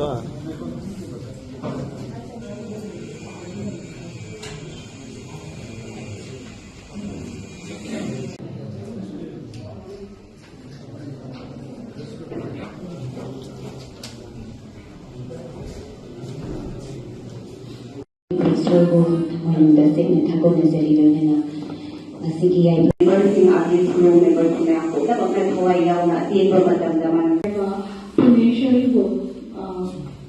ito. Statement ako na sa leader niya na sige ay emerging artist yung member ko na ako. Tapos naghuwayaw na atin ba matamdaman. Initially po,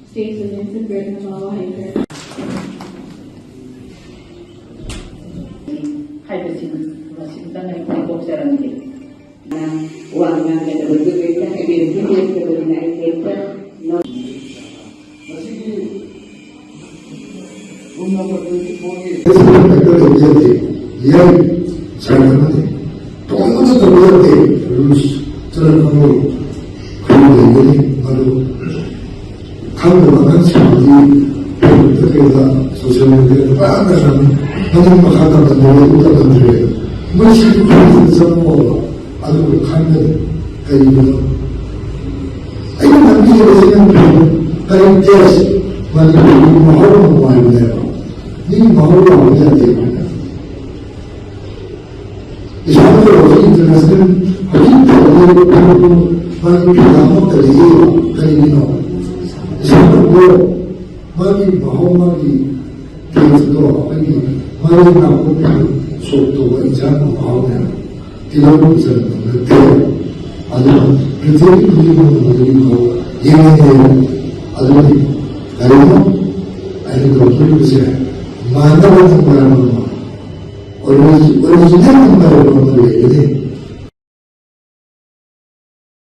states of Vincentburg na mawahay ka. Hay masinta na ipagok sa rangkit. Uang nga na berbeda na emerging kemudian na ikita. 이야기 잘 하는데 또한번더 보였대. 저를 보고 그런 얘기는 바로 강도가 사람들이 어떻게 해서 소셜미디어에 빠져서 하는 거 하다가 노래 웃다던데 뭐 실컷해서 뭐 아주 강면 가이고 이거 남기게 되면 다른 데서 많이 마음으로 모아야 돼요. 이 마음으로 모아야 돼요. 이사람들로 인터넷은 인터넷으로 많이 나무들이 가리기노 이사람들로 많이 마음만이 되어서도 많이 나고 속도가 이상한 마음에 이런 것을 느껴요. 아주 그들이 그리고 예민해요. 아주 나름은 아이도 그리고서 만나보는 거라는 거 오리지널한 말을 보는 얘기네.